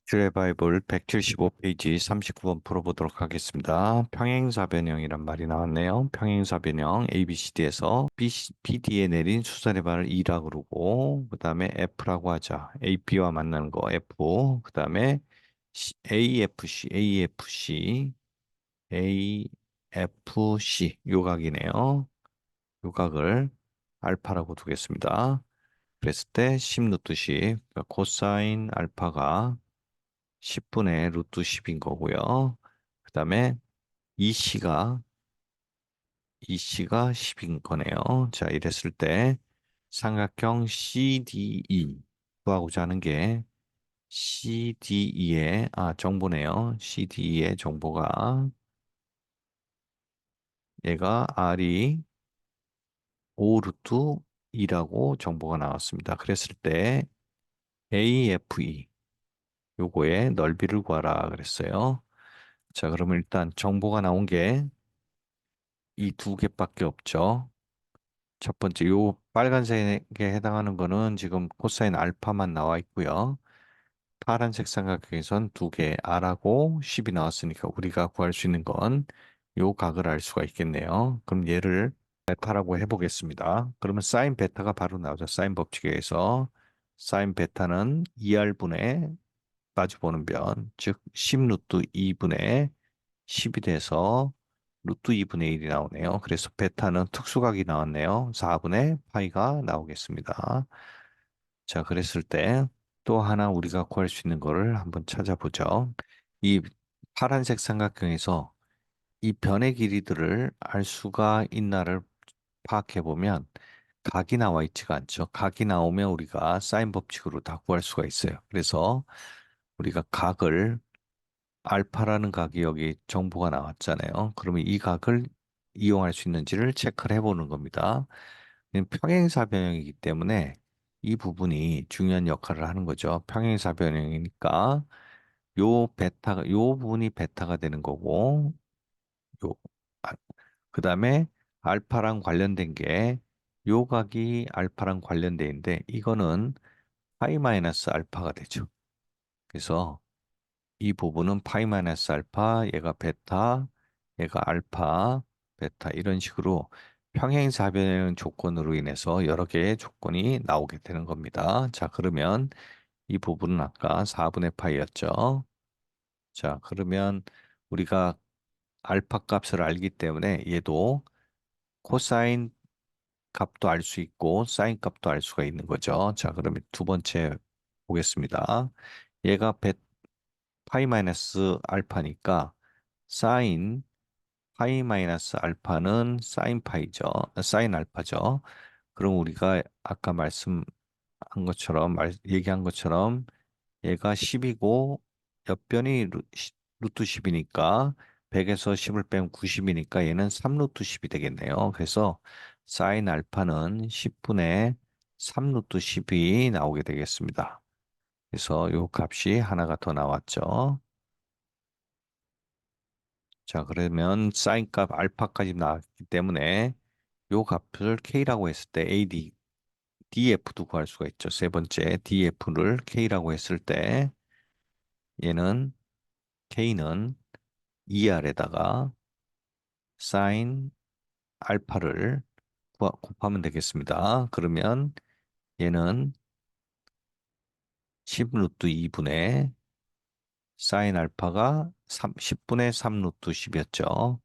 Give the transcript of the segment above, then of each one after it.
슈의 바이블 175페이지 39번 풀어보도록 하겠습니다. 평행사변형이란 말이 나왔네요. 평행사변형 ABCD에서 BD에 내린 수선의 반을 E라 그러고 그 다음에 F라고 하자. AB와 만나는 거 F. 그 다음에 AFC 요각이네요. 요각을 알파라고 두겠습니다. 그랬을 때 10루트 10, 그러니까 코사인 알파가 10분의 루트 10인 거고요. 그 다음에 이씨가 10인 거네요. 자, 이랬을 때 삼각형 CDE 구하고자 하는 게 CDE의 정보네요. CDE의 정보가 얘가 R이 5 루트 2라고 정보가 나왔습니다. 그랬을 때 AFE 요거의 넓이를 구하라 그랬어요. 자, 그러면 일단 정보가 나온 게 이 두 개밖에 없죠. 첫 번째, 요 빨간색에 해당하는 거는 지금 코사인 알파만 나와 있고요. 파란색 삼각형에선 두 개, R하고 10이 나왔으니까 우리가 구할 수 있는 건 요 각을 알 수가 있겠네요. 그럼 얘를 베타라고 해보겠습니다. 그러면 사인 베타가 바로 나오죠. 사인 법칙에 의해서 사인 베타는 2R분의 마주보는 변, 즉 10루트 2분의 10이 돼서 루트 2분의 1이 나오네요. 그래서 베타는 특수각이 나왔네요. 4분의 파이가 나오겠습니다. 자, 그랬을 때 또 하나 우리가 구할 수 있는 거를 한번 찾아보죠. 이 파란색 삼각형에서 이 변의 길이들을 알 수가 있나를 파악해 보면 각이 나와 있지가 않죠. 각이 나오면 우리가 사인 법칙으로 다 구할 수가 있어요. 그래서 우리가 각을 알파라는 각이 여기 정보가 나왔잖아요. 그러면 이 각을 이용할 수 있는지를 체크를 해보는 겁니다. 평행사변형이기 때문에 이 부분이 중요한 역할을 하는 거죠. 평행사변형이니까 요 부분이 베타가 되는 거고, 요, 그 다음에 알파랑 관련된 게 요 각이 알파랑 관련돼 있는데 이거는 파이 마이너스 알파가 되죠. 그래서 이 부분은 파이 마이너스 알파, 얘가 베타, 얘가 알파, 베타 이런 식으로 평행사변형 조건으로 인해서 여러 개의 조건이 나오게 되는 겁니다. 자, 그러면 이 부분은 아까 4분의 파이였죠. 자, 그러면 우리가 알파 값을 알기 때문에 얘도 코사인 값도 알 수 있고 사인 값도 알 수가 있는 거죠. 자, 그러면 두 번째 보겠습니다. 얘가 파이 마이너스 알파니까 사인 파이 마이너스 알파는 사인 파이죠. 사인 알파죠. 그럼 우리가 아까 말씀한 것처럼 얘기한 것처럼 얘가 10이고 옆변이 루트 10이니까 100에서 10을 빼면 90이니까 얘는 3루트 10이 되겠네요. 그래서 사인 알파는 10분의 3루트 10이 나오게 되겠습니다. 그래서 요 값이 하나가 더 나왔죠. 자, 그러면 사인 값 알파까지 나왔기 때문에 요 값을 K라고 했을 때 DF도 구할 수가 있죠. 세 번째 DF를 K라고 했을 때 얘는 K는 2R에다가 사인 알파를 곱하면 되겠습니다. 그러면 얘는 10 루트 2분의 사인 알파가 10분의 3 루트 10이었죠.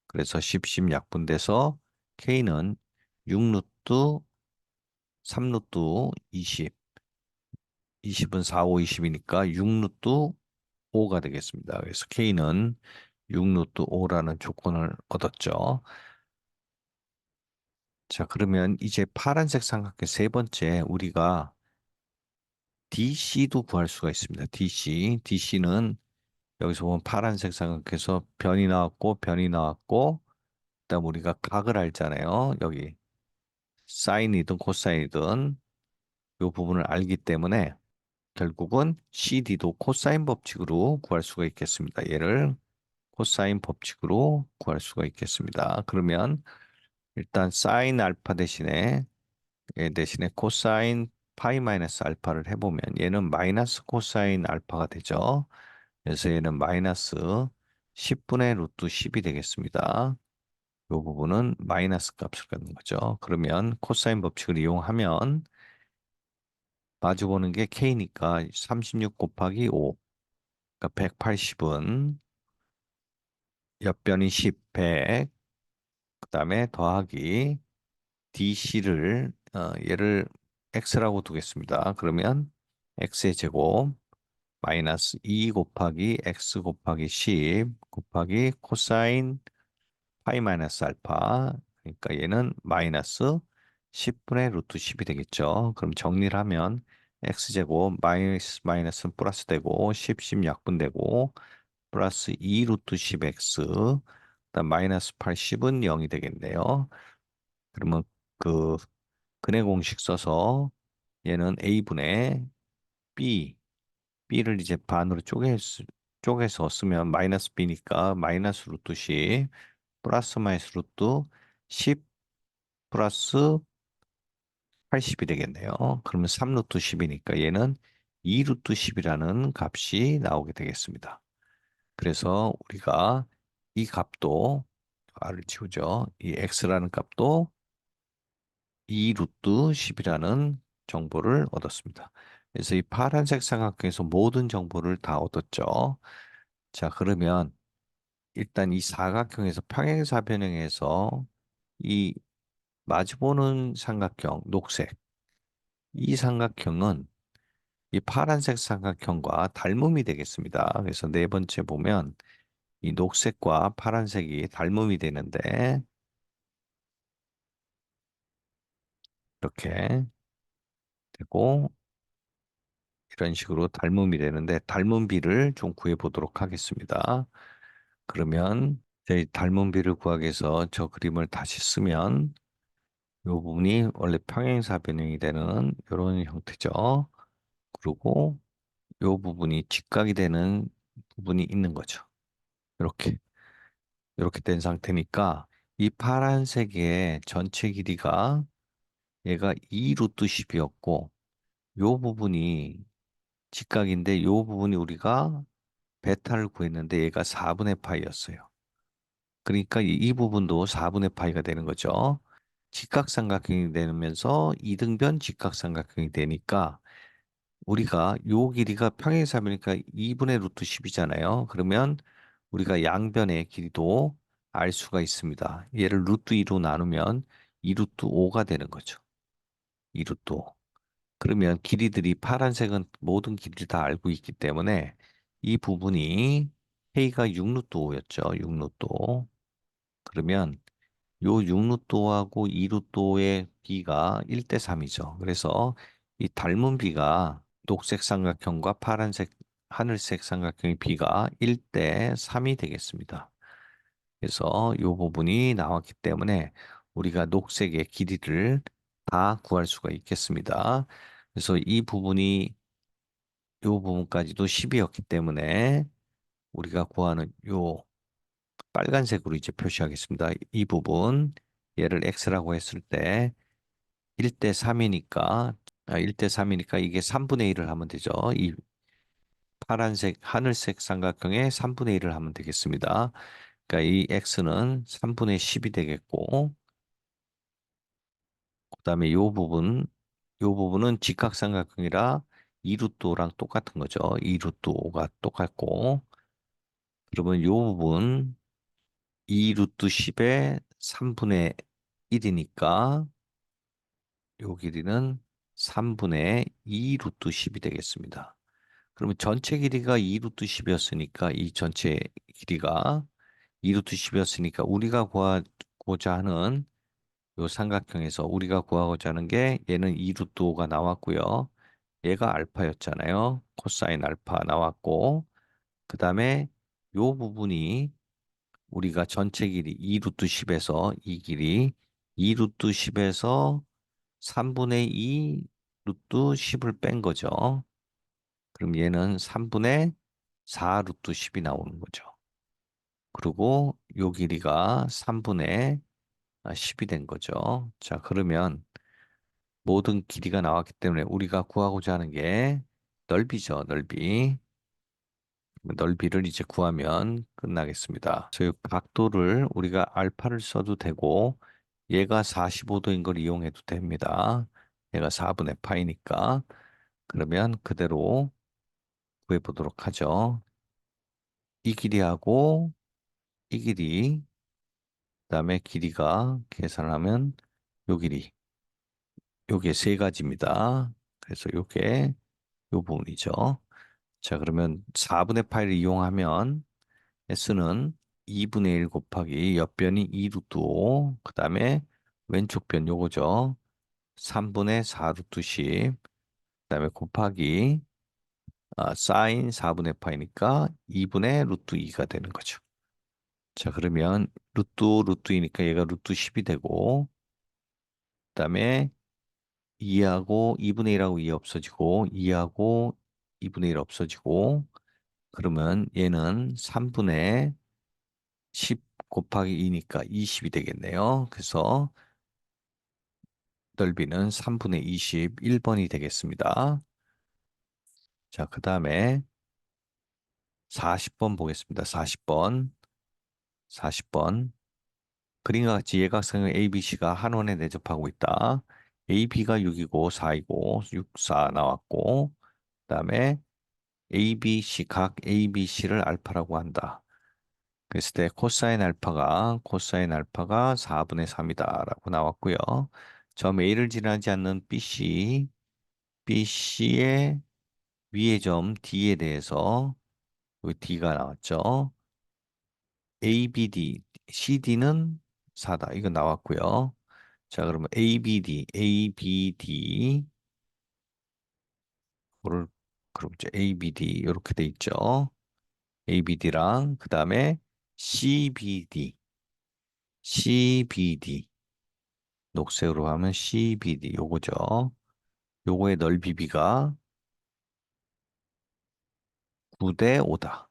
그래서 10 약분돼서 K는 6 루트 3 루트 20, 20은 4, 5, 20이니까 6 루트 5가 되겠습니다. 그래서 K는 6 루트 5라는 조건을 얻었죠. 자, 그러면 이제 파란색 삼각형 세 번째 우리가 DC도 구할 수가 있습니다. DC는 여기서 보면 파란색 삼각형에서 변이 나왔고, 그다음 우리가 각을 알잖아요. 여기 사인이든 코사인이든 이 부분을 알기 때문에 결국은 CD도 코사인 법칙으로 구할 수가 있겠습니다. 얘를 코사인 법칙으로 구할 수가 있겠습니다. 그러면 일단 사인 알파 대신에 코사인 파이 마이너스 알파를 해보면 얘는 마이너스 코사인 알파가 되죠. 그래서 얘는 마이너스 10분의 루트 10이 되겠습니다. 이 부분은 마이너스 값을 갖는 거죠. 그러면 코사인 법칙을 이용하면 마주보는 게 K니까 36 곱하기 5, 그러니까 180은 옆변이 10, 100, 그 다음에 더하기 DC를 얘를 X라고 두겠습니다. 그러면 X의 제곱 마이너스 2 곱하기 X 곱하기 10 곱하기 코사인 파이 마이너스 알파. 그러니까 얘는 마이너스 10분의 루트 10이 되겠죠. 그럼 정리를 하면 X제곱 마이너스 마이너스는 플러스 되고 10, 10 약분되고 플러스 2 루트 10X 그다음 마이너스 80은 0이 되겠네요. 그러면 그 근의 공식 써서 얘는 A분의 B, B를 이제 반으로 쪼개서 쓰면 마이너스 B니까 마이너스 루트 10 플러스 마이너스 루트 10 플러스 80이 되겠네요. 그러면 3 루트 10이니까 얘는 2 루트 10이라는 값이 나오게 되겠습니다. 그래서 우리가 이 값도 r을 지우죠. 이 x라는 값도 2 루트 10이라는 정보를 얻었습니다. 그래서 이 파란색 삼각형에서 모든 정보를 다 얻었죠. 자, 그러면 일단 이 사각형에서 평행사변형에서 이 마주보는 삼각형, 녹색, 이 삼각형은 이 파란색 삼각형과 닮음이 되겠습니다. 그래서 네 번째 보면 이 녹색과 파란색이 닮음이 되는데 이렇게 되고 이런 식으로 닮음이 되는데 닮은 비를 좀 구해 보도록 하겠습니다. 그러면 저희 닮은 비를 구하기 위해서 저 그림을 다시 쓰면 이 부분이 원래 평행사 변형이 되는 이런 형태죠. 그리고 이 부분이 직각이 되는 부분이 있는 거죠. 이렇게 이렇게 된 상태니까 이 파란색의 전체 길이가 얘가 2 루트 10이었고 요 부분이 직각인데 요 부분이 우리가 베타를 구했는데 얘가 4분의 파이였어요. 그러니까 이 부분도 4분의 파이가 되는 거죠. 직각삼각형이 되면서 이등변 직각삼각형이 되니까 우리가 요 길이가 평행사변이니까 2분의 루트 10이잖아요. 그러면 우리가 양변의 길이도 알 수가 있습니다. 얘를 루트 2로 나누면 2 루트 5가 되는 거죠. 2 루트 5. 그러면 길이들이 파란색은 모든 길이를 다 알고 있기 때문에 이 부분이 K가 6루트 5였죠. 6루트 5. 그러면 요 6루트하고 2루트의 B가 1대 3이죠. 그래서 이 닮은 B가 녹색 삼각형과 파란색 하늘색 삼각형의 B가 1대 3이 되겠습니다. 그래서 요 부분이 나왔기 때문에 우리가 녹색의 길이를 다 구할 수가 있겠습니다. 그래서 이 부분이 요 부분까지도 10이었기 때문에 우리가 구하는 요 빨간색으로 이제 표시하겠습니다. 이 부분 얘를 x라고 했을 때 1대 3이니까 1대 3이니까 이게 3분의 1을 하면 되죠. 이 파란색 하늘색 삼각형의 3분의 1을 하면 되겠습니다. 그러니까 이 x는 3분의 10이 되겠고 그다음에 요 부분은 직각삼각형이라 2루트랑 똑같은 거죠. 2루트가 똑같고 그러면 요 부분 2루트 10의 3분의 1이니까 요 길이는 3분의 2 루트 10이 되겠습니다. 그러면 전체 길이가 2 루트 10이었으니까 이 전체 길이가 2 루트 10이었으니까 우리가 구하고자 하는 요 삼각형에서 우리가 구하고자 하는 게 얘는 2 루트 5가 나왔고요. 얘가 알파였잖아요. 코사인 알파 나왔고 그 다음에 요 부분이 우리가 전체 길이 2 루트 10에서 이 길이 2 루트 10에서 3분의 2 루트 10을 뺀 거죠. 그럼 얘는 3분의 4 루트 10이 나오는 거죠. 그리고 요 길이가 3분의 10이 된 거죠. 자, 그러면 모든 길이가 나왔기 때문에 우리가 구하고자 하는 게 넓이죠, 넓이. 넓이를 이제 구하면 끝나겠습니다. 저희 각도를 우리가 알파를 써도 되고 얘가 45도인 걸 이용해도 됩니다. 얘가 4분의 파이니까. 그러면 그대로 구해보도록 하죠. 이 길이하고 이 길이, 그다음에 길이가 계산하면 요 길이, 요게 세 가지입니다. 그래서 요게 요 부분이죠. 자, 그러면 4분의 파이를 이용하면 S는 2분의 1 곱하기 옆변이 2루트 5, 그 다음에 왼쪽 변 요거죠. 3분의 4 루트 10, 그 다음에 곱하기 사인 4분의 파이니까 2분의 루트 2가 되는 거죠. 자, 그러면 루트이니까 얘가 루트 10이 되고, 그 다음에 2하고 2분의 1하고 2 없어지고, 2하고 2분의 1 없어지고, 그러면 얘는 3분의 10 곱하기 2니까 20이 되겠네요. 그래서 넓이는 3분의 21번이 되겠습니다. 자, 그 다음에 40번 보겠습니다. 40번. 40번. 그림과 같이 예각선의 ABC가 한 원에 내접하고 있다. AB가 6이고 4이고 6, 4 나왔고, 그 다음에 ABC, 각 ABC를 알파라고 한다. 그랬을 때 코사인 알파가 4분의 3이다라고 나왔고요. 점 A를 지나지 않는 BC의 위의 점 D에 대해서 여기 D가 나왔죠. ABD, CD는 4다. 이거 나왔고요. 자, 그러면 ABD, 를 그럼 이제 ABD 이렇게 돼 있죠. ABD랑 그 다음에 CBD 녹색으로 하면 CBD 요거죠. 요거의 넓이 비가 9대 5다.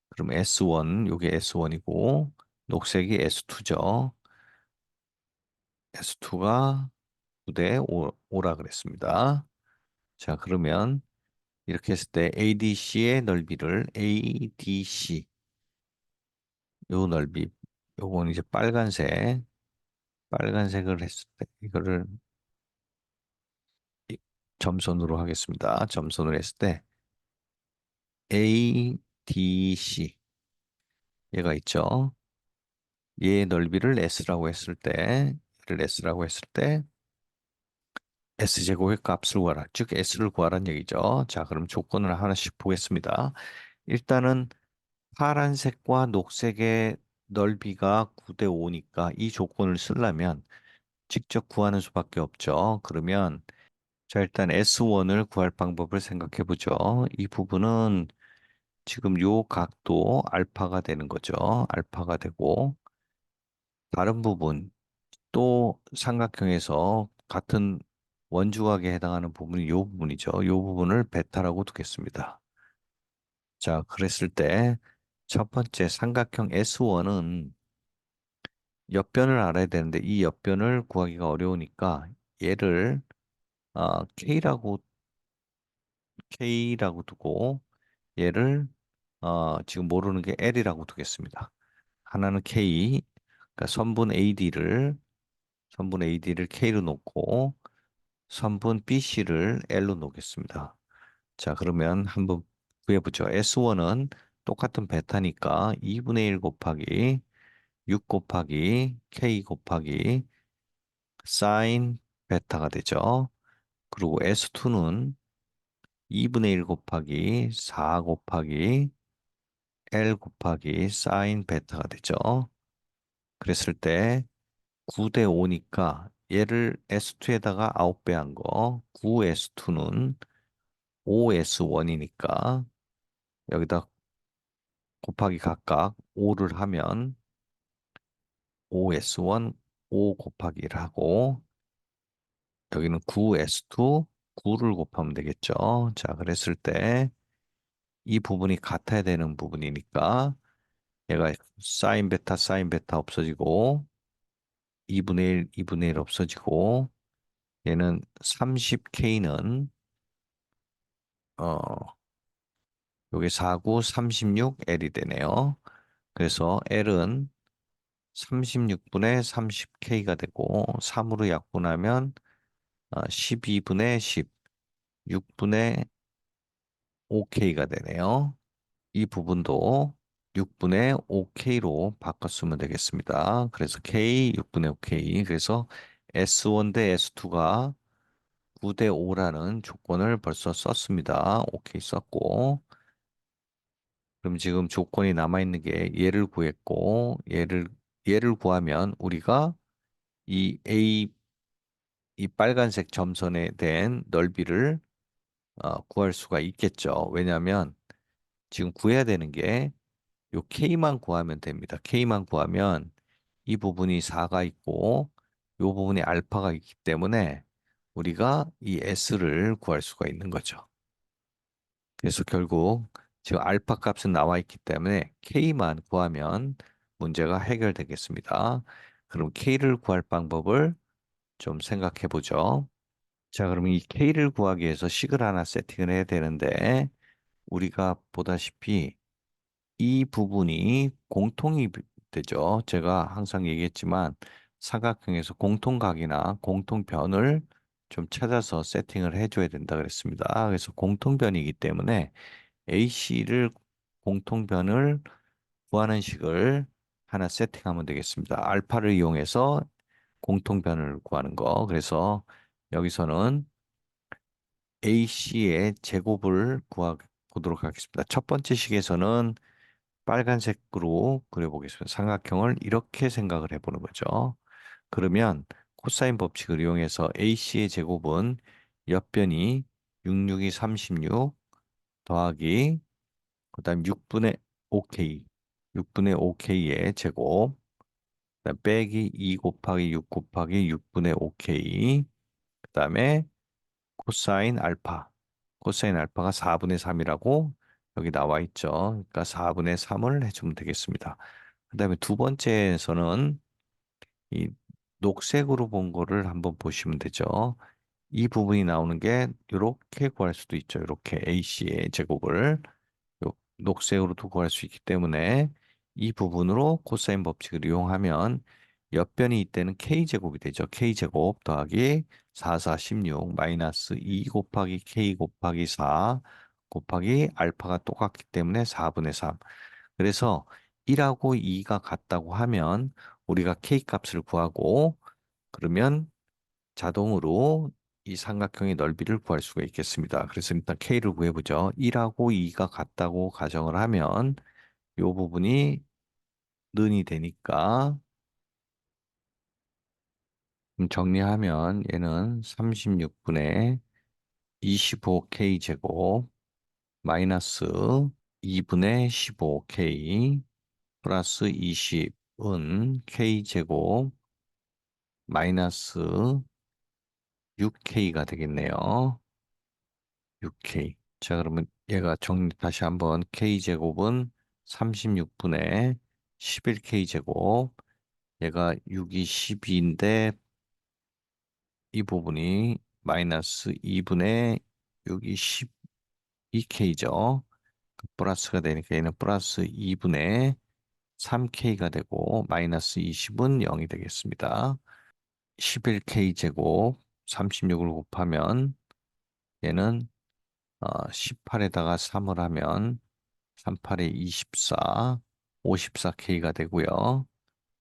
그럼 S1 요게 S1이고 녹색이 S2죠. S2가 9대 5라 그랬습니다. 자, 그러면 이렇게 했을 때 ADC의 넓이를 ADC 요 넓이 요건 이제 빨간색을 했을 때 이거를 이- 점선으로 하겠습니다. 점선으로 했을 때 ADC 얘가 있죠. 얘의 넓이를 S라고 했을 때 S제곱의 값을 구하라. 즉 S를 구하라는 얘기죠. 자, 그럼 조건을 하나씩 보겠습니다. 일단은 파란색과 녹색의 넓이가 9대 5니까 이 조건을 쓰려면 직접 구하는 수밖에 없죠. 그러면 자, 일단 S1을 구할 방법을 생각해 보죠. 이 부분은 지금 요 각도 알파가 되는 거죠. 알파가 되고 다른 부분 또 삼각형에서 같은 원주각에 해당하는 부분이 요 부분이죠. 요 부분을 베타라고 두겠습니다. 자, 그랬을 때 첫 번째 삼각형 S1은 옆변을 알아야 되는데 이 옆변을 구하기가 어려우니까 얘를 K라고 두고 얘를 지금 모르는 게 L이라고 두겠습니다. 하나는 K, 그러니까 선분 AD를 K로 놓고 선분 BC를 L로 놓겠습니다. 자, 그러면 한번 구해보죠. S1은 똑같은 베타니까 2분의 1 곱하기 6 곱하기 K 곱하기 사인 베타가 되죠. 그리고 S2는 2분의 1 곱하기 4 곱하기 L 곱하기 사인 베타가 되죠. 그랬을 때 9대 5니까 얘를 S2에다가 9배 한 거, 9S2는 5S1이니까 여기다 곱하기 각각 5를 하면 5S1, 5 곱하기 1 하고 여기는 9S2, 9를 곱하면 되겠죠. 자, 그랬을 때 이 부분이 같아야 되는 부분이니까 얘가 사인 베타 없어지고 2분의 1, 2분의 1 없어지고 얘는 30K는 요게 49, 36L이 되네요. 그래서 L은 36분의 30K가 되고 3으로 약분하면 12분의 10, 6분의 5K가 되네요. 이 부분도 6분의 5K로 바꿔 쓰면 되겠습니다. 그래서 K 6분의 5K. 그래서 S1 대 S2가 9대 5라는 조건을 벌써 썼습니다. 오케이 썼고. 그럼 지금 조건이 남아있는 게 얘를 구했고, 얘를 구하면 우리가 이 A, 이 빨간색 점선에 대한 넓이를 구할 수가 있겠죠. 왜냐하면 지금 구해야 되는 게 요 K만 구하면 됩니다. K만 구하면 이 부분이 4가 있고 요 부분이 알파가 있기 때문에 우리가 이 S를 구할 수가 있는 거죠. 그래서 결국 지금 알파 값은 나와 있기 때문에 K만 구하면 문제가 해결되겠습니다. 그럼 K를 구할 방법을 좀 생각해 보죠. 자, 그러면 이 K를 구하기 위해서 식을 하나 세팅을 해야 되는데 우리가 보다시피 이 부분이 공통이 되죠. 제가 항상 얘기했지만 삼각형에서 공통각이나 공통변을 좀 찾아서 세팅을 해줘야 된다 그랬습니다. 그래서 공통변이기 때문에 AC를 공통변을 구하는 식을 하나 세팅하면 되겠습니다. 알파를 이용해서 공통변을 구하는 거. 그래서 여기서는 AC의 제곱을 구하 보도록 하겠습니다. 첫 번째 식에서는 빨간색으로 그려보겠습니다. 삼각형을 이렇게 생각을 해보는 거죠. 그러면 코사인 법칙을 이용해서 AC의 제곱은 옆변이 66이 36 더하기 그다음 6분의 5K 6분의 5K의 제곱 그다음 빼기 2 곱하기 6 곱하기 6분의 5K 그다음에 코사인 알파 코사인 알파가 4분의 3이라고 여기 나와 있죠. 그러니까 4분의 3을 해주면 되겠습니다. 그다음에 두 번째에서는 이 녹색으로 본 거를 한번 보시면 되죠. 이 부분이 나오는 게 이렇게 구할 수도 있죠. 이렇게 AC의 제곱을 녹색으로도 구할 수 있기 때문에 이 부분으로 코사인 법칙을 이용하면 옆변이 이때는 K제곱이 되죠. K제곱 더하기 4, 4, 16 마이너스 2 곱하기 K 곱하기 4 곱하기 알파가 똑같기 때문에 4분의 3. 그래서 1하고 2가 같다고 하면 우리가 K 값을 구하고 그러면 자동으로 이 삼각형의 넓이를 구할 수가 있겠습니다. 그래서 일단 K를 구해보죠. 1하고 2가 같다고 가정을 하면 이 부분이 는이 되니까 정리하면 얘는 36분의 25K 제곱 마이너스 2분의 15K 플러스 20은 K 제곱 마이너스 6K가 되겠네요. 6K. 자, 그러면 얘가 정리 다시 한번 K제곱은 36분의 11K제곱. 얘가 6이 12인데 이 부분이 마이너스 2분의 6이 12K죠. 플러스가 되니까 얘는 플러스 2분의 3K가 되고 마이너스 20은 0이 되겠습니다. 11K제곱 36을 곱하면 얘는 18에다가 3을 하면 38에 24, 54K가 되고요.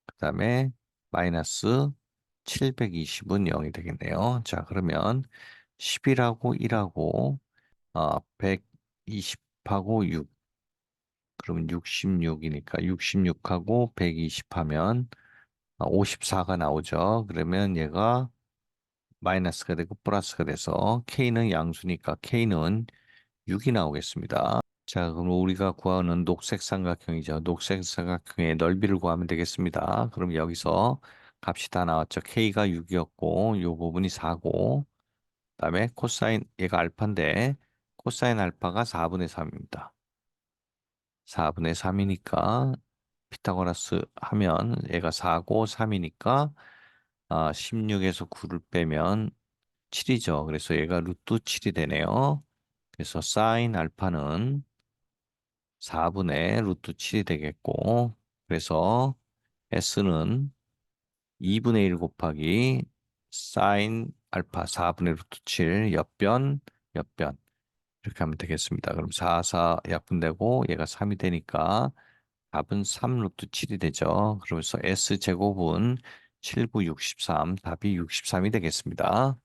그 다음에 마이너스 720은 0이 되겠네요. 자, 그러면 10이라고 1하고 120하고 6, 그러면 66이니까 66하고 120 하면 54가 나오죠. 그러면 얘가 마이너스가 되고 플러스가 돼서 K는 양수니까 K는 6이 나오겠습니다. 자, 그럼 우리가 구하는 녹색 삼각형이죠. 녹색 삼각형의 넓이를 구하면 되겠습니다. 그럼 여기서 값이 다 나왔죠. K가 6이었고, 이 부분이 4고, 그다음에 코사인, 얘가 알파인데, 코사인 알파가 4분의 3입니다. 4분의 3이니까, 피타고라스 하면 얘가 4고 3이니까, 16에서 9를 빼면 7이죠. 그래서 얘가 루트 7이 되네요. 그래서 사인 알파는 4분의 루트 7이 되겠고, 그래서 S는 2분의 1 곱하기 사인 알파 4분의 루트 7 옆변 이렇게 하면 되겠습니다. 그럼 4 약분되고 얘가 3이 되니까 답은 3 루트 7이 되죠. 그러면서 S제곱은 7, 9, 63, 답이 63이 되겠습니다.